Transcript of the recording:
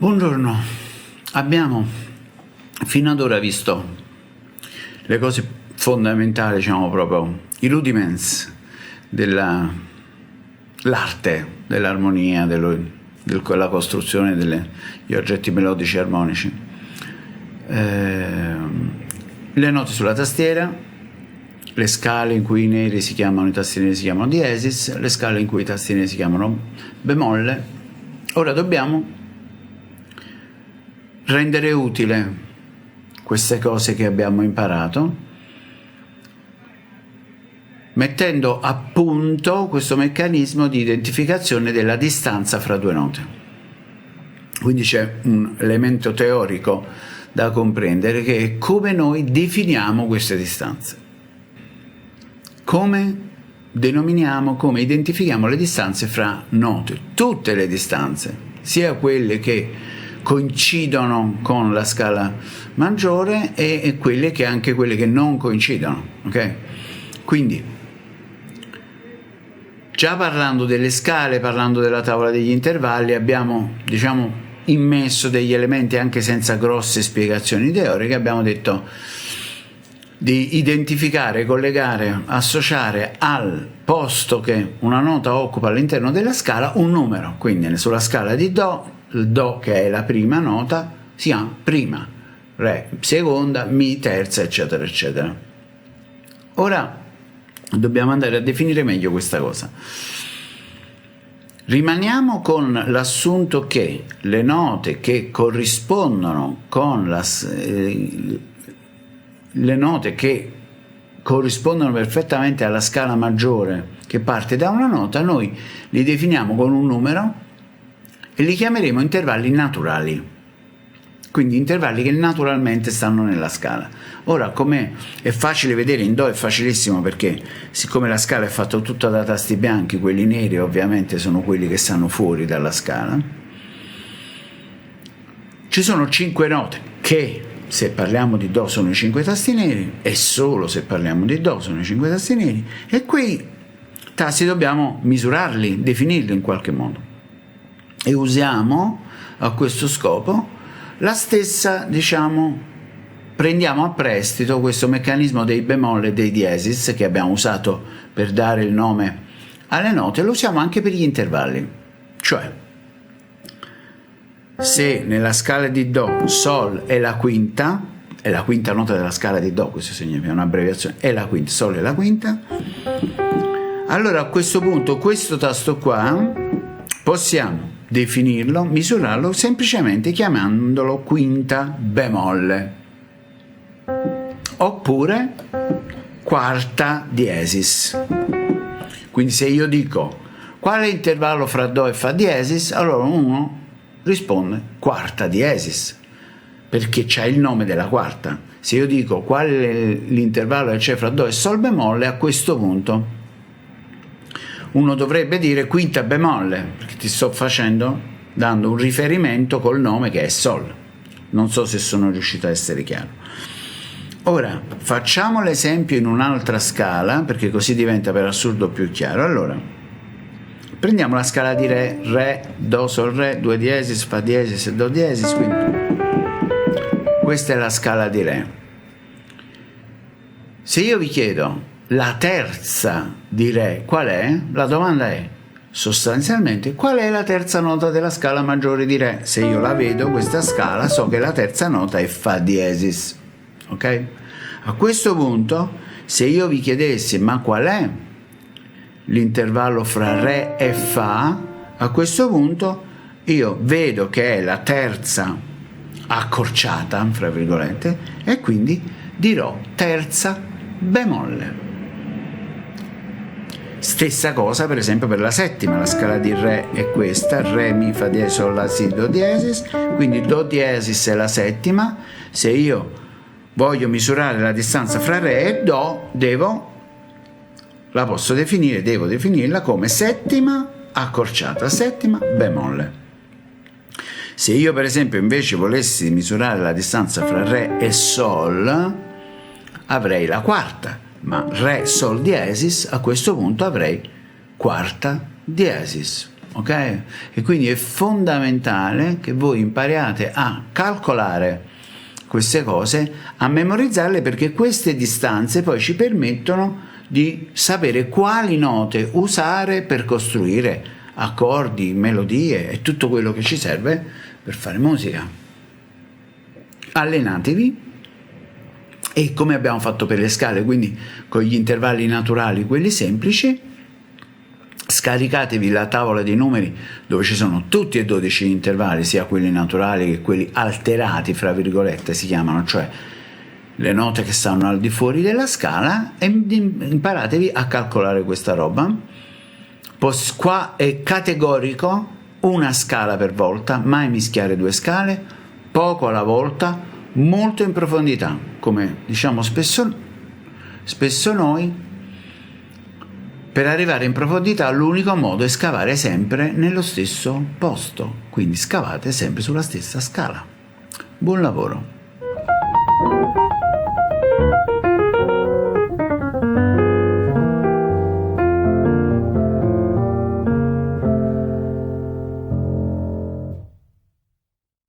Buongiorno, abbiamo fino ad ora visto le cose fondamentali, diciamo proprio i rudiments dell'arte, dell'armonia, della costruzione degli oggetti melodici e armonici. Le note sulla tastiera, le scale in cui i tasti neri si chiamano diesis, le scale in cui i tasti neri si chiamano bemolle. Ora dobbiamo rendere utile queste cose che abbiamo imparato mettendo a punto questo meccanismo di identificazione della distanza fra due note. Quindi c'è un elemento teorico da comprendere, che è come noi definiamo queste distanze, come denominiamo, come identifichiamo le distanze fra note, tutte le distanze, sia quelle che coincidono con la scala maggiore e anche quelle che non coincidono, ok? Quindi già parlando delle scale, parlando della tavola degli intervalli, abbiamo, immesso degli elementi anche senza grosse spiegazioni teoriche. Abbiamo detto di identificare, collegare, associare al posto che una nota occupa all'interno della scala un numero. Quindi sulla scala di Do, il Do, che è la prima nota, si chiama prima, Re seconda, Mi terza, eccetera eccetera. Ora dobbiamo andare a definire meglio questa cosa. Rimaniamo con l'assunto che le note che corrispondono le note che corrispondono perfettamente alla scala maggiore che parte da una nota, noi li definiamo con un numero e li chiameremo intervalli naturali, quindi intervalli che naturalmente stanno nella scala. Ora, come è facile vedere, in Do è facilissimo, perché siccome la scala è fatta tutta da tasti bianchi, quelli neri ovviamente sono quelli che stanno fuori dalla scala. Ci sono 5 note che, se parliamo di Do, sono i 5 tasti neri, e solo se parliamo di Do sono i 5 tasti neri, e quei tasti dobbiamo misurarli, definirli in qualche modo. E usiamo a questo scopo la stessa, prendiamo a prestito questo meccanismo dei bemolle e dei diesis che abbiamo usato per dare il nome alle note, lo usiamo anche per gli intervalli. Cioè, se nella scala di Do Sol è la quinta nota della scala di Do, questo significa un'abbreviazione, è la quinta, Sol è la quinta, allora a questo punto questo tasto qua possiamo definirlo, misurarlo semplicemente chiamandolo quinta bemolle, oppure quarta diesis. Quindi se io dico qual è l'intervallo fra Do e Fa diesis, allora uno risponde quarta diesis, perché c'è il nome della quarta. Se io dico qual è l'intervallo che c'è fra Do e Sol bemolle, a questo punto uno dovrebbe dire quinta bemolle, perché ti sto dando un riferimento col nome che è Sol. Non so se sono riuscito a essere chiaro. Ora facciamo l'esempio in un'altra scala, perché così diventa per assurdo più chiaro. Allora prendiamo la scala di Re, Re, Do, Sol, Re, 2 diesis, Fa diesis e Do diesis. Quindi questa è la scala di Re. Se io vi chiedo la terza di Re qual è, la domanda è sostanzialmente qual è la terza nota della scala maggiore di Re. Se io la vedo questa scala, so che la terza nota è Fa diesis, ok? A questo punto, se io vi chiedessi ma qual è l'intervallo fra Re e Fa, a questo punto io vedo che è la terza accorciata, fra virgolette, e quindi dirò terza bemolle. Stessa cosa per esempio per la settima, la scala di Re è questa, Re, Mi, Fa diesis, Sol, La, Si, Do diesis, quindi Do diesis è la settima. Se io voglio misurare la distanza fra Re e Do, devo definirla come settima accorciata, settima bemolle. Se io per esempio invece volessi misurare la distanza fra Re e Sol, avrei la quarta, ma Re, Sol diesis, a questo punto avrei quarta diesis. ok? E quindi è fondamentale che voi impariate a calcolare queste cose, a memorizzarle, perché queste distanze poi ci permettono di sapere quali note usare per costruire accordi, melodie e tutto quello che ci serve per fare musica. Allenatevi, e come abbiamo fatto per le scale, quindi con gli intervalli naturali, quelli semplici, scaricatevi la tavola dei numeri dove ci sono tutti e 12 gli intervalli, sia quelli naturali che quelli alterati, fra virgolette si chiamano, cioè le note che stanno al di fuori della scala, e imparatevi a calcolare questa roba. Qua è categorico, una scala per volta, mai mischiare due scale, poco alla volta, molto in profondità, come diciamo spesso noi. Per arrivare in profondità l'unico modo è scavare sempre nello stesso posto, quindi scavate sempre sulla stessa scala. Buon lavoro!